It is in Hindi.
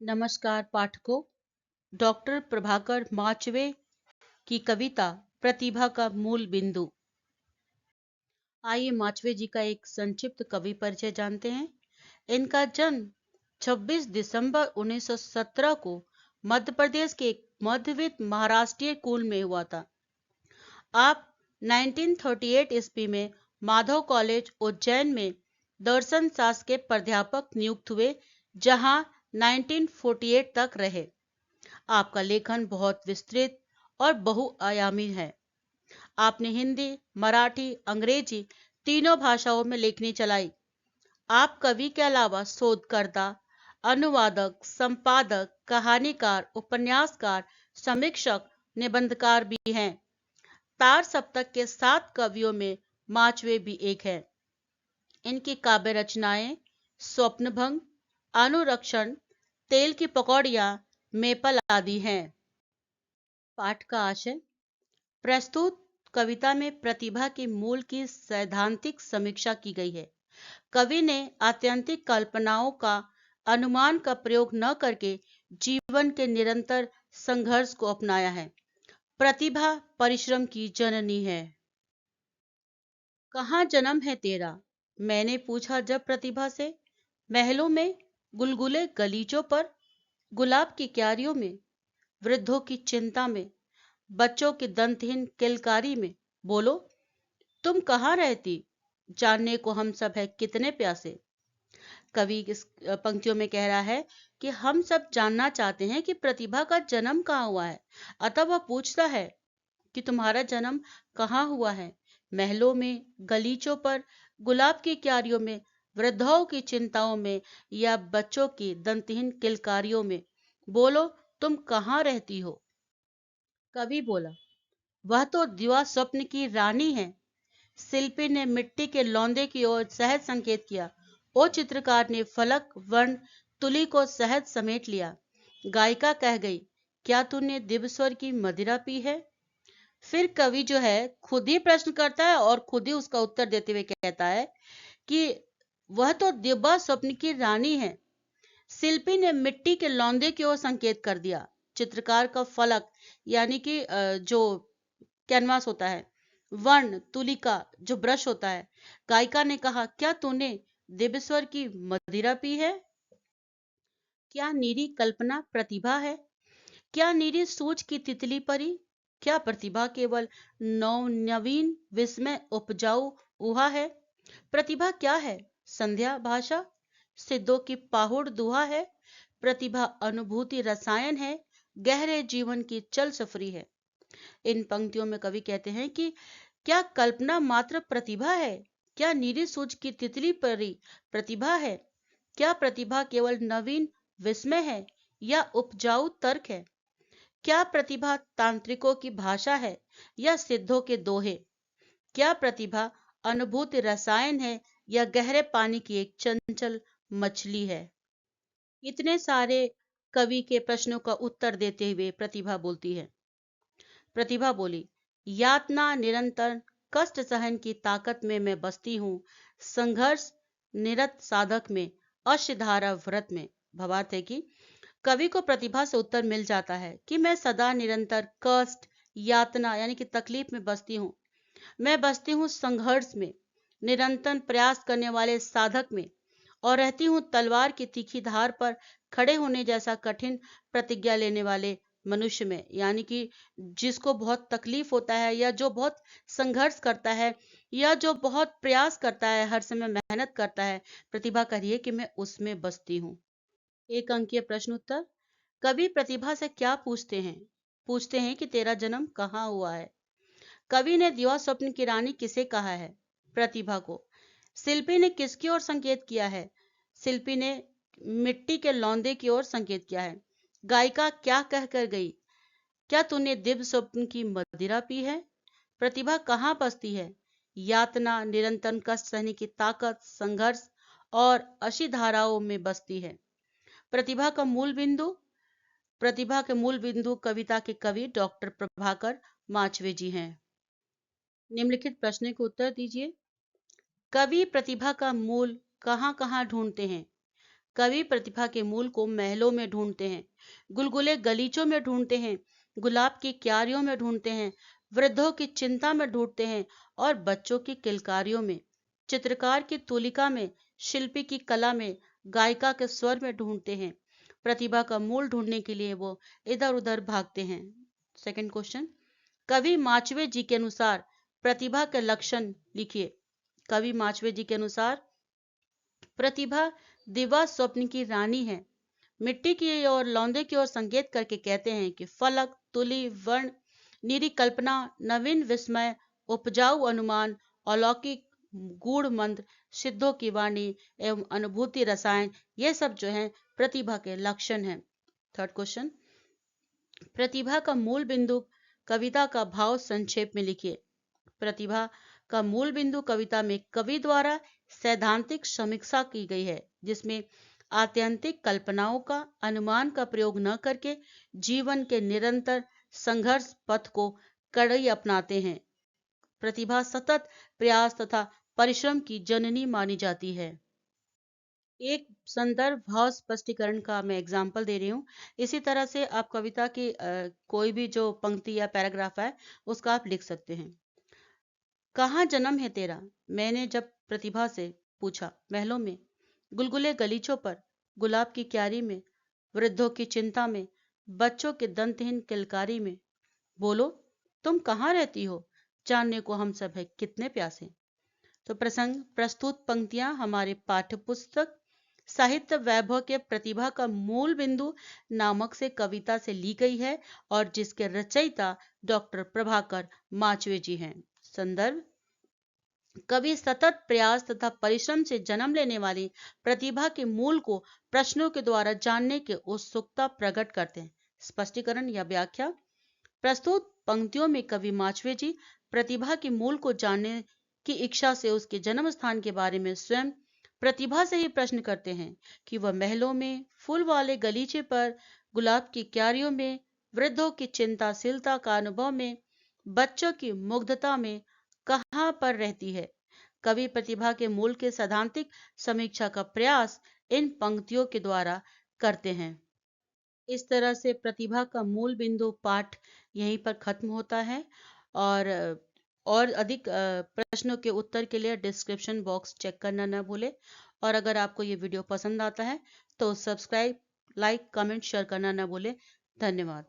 नमस्कार पाठकों। डॉक्टर प्रभाकर माचवे की कविता प्रतिभा का मूल बिंदु। आइए माचवे जी का एक संक्षिप्त कवि परिचय जानते हैं। इनका जन्म 26 दिसंबर 1917 को मध्य प्रदेश के एक मध्यवित्त महाराष्ट्रीय कुल में हुआ था। आप 1938 ईस्वी में माधव कॉलेज उज्जैन में दर्शन शास्त्र के प्राध्यापक नियुक्त हुए, जहां 1948 तक रहे। आपका लेखन बहुत विस्तृत और बहुआयामी है। आपने हिंदी, मराठी, अंग्रेजी तीनों भाषाओं में लेखनी चलाई। आप कवि के अलावा शोधकर्ता, अनुवादक, संपादक, कहानीकार, उपन्यासकार, समीक्षक, निबंधकार भी हैं। तार सप्तक के 7 कवियों में माचवे भी एक है। इनकी काव्य रचनाएं स्वप्नभंग, अनुरक्षण, तेल की पकौड़ियां, मेपल आदि हैं। पाठ का आशय। प्रस्तुत कविता में प्रतिभा के मूल की सैद्धांतिक समीक्षा की गई है। कवि ने आत्यंतिक कल्पनाओं का अनुमान का प्रयोग न करके जीवन के निरंतर संघर्ष को अपनाया है। प्रतिभा परिश्रम की जननी है। कहाँ जन्म है तेरा, मैंने पूछा जब प्रतिभा से। महलों में, गुलगुले गलीचों पर, गुलाब की क्यारियों में, वृद्धों की चिंता में, बच्चों की दंतहीन किलकारी में। बोलो तुम कहाँ रहती, जानने को हम सब है कितने प्यासे। कवि इस पंक्तियों में कह रहा है कि हम सब जानना चाहते हैं कि प्रतिभा का जन्म कहाँ हुआ है। अतः वह पूछता है कि तुम्हारा जन्म कहाँ हुआ है। महलों में, गलीचों पर, गुलाब की क्यारियों में, वृद्धों की चिंताओं में, या बच्चों की दंतहीन किलकारियों में। बोलो तुम कहाँ रहती हो। कवि बोला, वह तो दिवा स्वप्न की रानी है। शिल्पी ने मिट्टी के लौंदे की ओर सहज संकेत किया। ओ चित्रकार ने फलक, वर्ण, तुली को सहज समेट लिया। गायिका कह गई, क्या तूने दिव्य स्वर की मदिरा पी है। फिर कवि जो है खुद ही प्रश्न करता है और खुद ही उसका उत्तर देते हुए कहता है कि वह तो दिव्य स्वप्न की रानी है। शिल्पी ने मिट्टी के लौंदे की ओर संकेत कर दिया। चित्रकार का फलक यानी कि जो कैनवास होता है, वर्ण तुलिका जो ब्रश होता है। गायिका ने कहा, क्या तूने दिव्यस्वर की मदिरा पी है। क्या नीरी कल्पना प्रतिभा है। क्या नीरी सोच की तितली परी। क्या प्रतिभा केवल नवीन विस्मय उपजाऊ ऊहा है। प्रतिभा क्या है, संध्या भाषा, सिद्धों की पाहुड़ दुहा है। प्रतिभा अनुभूति रसायन है, गहरे जीवन की चल सफरी है। इन पंक्तियों में कवि कहते हैं कि क्या कल्पना मात्र प्रतिभा है। क्या नीरी सूझ की तितली परी प्रतिभा है। क्या प्रतिभा केवल नवीन विस्मय है या उपजाऊ तर्क है। क्या प्रतिभा तांत्रिकों की भाषा है या सिद्धों के दोहे। क्या प्रतिभा अनुभूति रसायन है या गहरे पानी की एक चंचल मछली है। इतने सारे कवि के प्रश्नों का उत्तर देते हुए प्रतिभा बोलती है। प्रतिभा बोली, यातना निरंतर कष्ट सहन की ताकत में मैं बसती हूँ, संघर्ष निरत साधक में, अश्वधारा व्रत में। भावार्थ है कि कवि को प्रतिभा से उत्तर मिल जाता है कि मैं सदा निरंतर कष्ट, यातना यानी कि तकलीफ में बसती हूँ। मैं बसती हूँ संघर्ष में, निरंतर प्रयास करने वाले साधक में, और रहती हूँ तलवार की तीखी धार पर खड़े होने जैसा कठिन प्रतिज्ञा लेने वाले मनुष्य में। यानी कि जिसको बहुत तकलीफ होता है या जो बहुत संघर्ष करता है या जो बहुत प्रयास करता है, हर समय मेहनत करता है, प्रतिभा करिए कि मैं उसमें बसती हूँ। एक अंकीय प्रश्न उत्तर। कवि प्रतिभा से क्या पूछते हैं। पूछते हैं कि तेरा जन्म कहाँ हुआ है। कवि ने दिवा स्वप्न की रानी किसे कहा है। प्रतिभा को। शिल्पी ने किसकी ओर संकेत किया है। शिल्पी ने मिट्टी के लौंदे की ओर संकेत किया है। गायिका क्या कह कर गई, क्या तूने दिव्य स्वप्न की मदिरा पी है। प्रतिभा कहाँ बसती है। यातना निरंतर कष्ट सहने की ताकत, संघर्ष और अशी धाराओं में बसती है। प्रतिभा का मूल बिंदु। प्रतिभा के मूल बिंदु कविता के कवि डॉक्टर प्रभाकर माचवे जी हैं। निम्नलिखित प्रश्न के उत्तर दीजिए। कवि प्रतिभा का मूल कहाँ कहाँ ढूंढते हैं। कवि प्रतिभा के मूल को महलों में ढूंढते हैं, गुलगुले गलीचों में ढूंढते हैं, गुलाब की क्यारियों में ढूंढते हैं, वृद्धों की चिंता में ढूंढते हैं और बच्चों की किलकारियों में, चित्रकार की तुलिका में, शिल्पी की कला में, गायिका के स्वर में ढूंढते हैं। प्रतिभा का मूल ढूंढने के लिए वो इधर उधर भागते हैं। सेकंड क्वेश्चन, कवि माचवे जी के अनुसार प्रतिभा के लक्षण लिखिए। कवि माचवे जी के अनुसार प्रतिभा दिवा स्वप्न की रानी है। मिट्टी की ओर लौंदे की ओर संकेत करके कहते हैं कि फलक, तुली, वर्ण, निरी कल्पना, नवीन विस्मय, उपजाऊ अनुमान, अलौकिक, गूढ़ मंत्र, सिद्धों की वाणी एवं अनुभूति रसायन, ये सब जो है प्रतिभा के लक्षण हैं। थर्ड क्वेश्चन, प्रतिभा का मूल बिंदु कविता का भाव संक्षेप में लिखिए। प्रतिभा का मूल बिंदु कविता में कवि द्वारा सैद्धांतिक समीक्षा की गई है, जिसमें आत्यंतिक कल्पनाओं का, अनुमान का प्रयोग न करके जीवन के निरंतर संघर्ष पथ को कड़ई अपनाते हैं। प्रतिभा सतत प्रयास तथा परिश्रम की जननी मानी जाती है। एक संदर्भ भाव स्पष्टीकरण का मैं एग्जाम्पल दे रही हूँ। इसी तरह से आप कविता की कोई भी जो पंक्ति या पैराग्राफ है उसका आप लिख सकते हैं। कहाँ जन्म है तेरा, मैंने जब प्रतिभा से पूछा, महलों में, गुलगुले गलीचों पर, गुलाब की क्यारी में, वृद्धों की चिंता में, बच्चों के दंतहीन किलकारी में। बोलो तुम कहाँ रहती हो, जानने को हम सब है कितने प्यासे। तो प्रसंग प्रस्तुत पंक्तियां हमारे पाठ्यपुस्तक साहित्य वैभव के प्रतिभा का मूल बिंदु नामक से कविता से ली गई है और जिसके रचयिता डॉक्टर प्रभाकर माचवे जी हैं। संदर्भ, कवि सतत प्रयास तथा परिश्रम से जन्म लेने वाली प्रतिभा के मूल को प्रश्नों के द्वारा जानने की उत्सुकता प्रकट करते हैं। स्पष्टीकरण या व्याख्या, प्रस्तुत पंक्तियों में कवि माचवे जी प्रतिभा के मूल को जानने की इच्छा से उसके जन्म स्थान के बारे में स्वयं प्रतिभा से ही प्रश्न करते हैं कि वह महलों में, फूल वाले गलीचे पर, गुलाब की क्यारियों में, वृद्धों की चिंताशीलता का अनुभव में, बच्चों की मुग्धता में कहाँ पर रहती है। कवि प्रतिभा के मूल के सैद्धांतिक समीक्षा का प्रयास इन पंक्तियों के द्वारा करते हैं। इस तरह से प्रतिभा का मूल बिंदु पाठ यहीं पर खत्म होता है और अधिक प्रश्नों के उत्तर के लिए डिस्क्रिप्शन बॉक्स चेक करना न भूले। और अगर आपको ये वीडियो पसंद आता है तो सब्सक्राइब, लाइक, कमेंट, शेयर करना न भूले। धन्यवाद।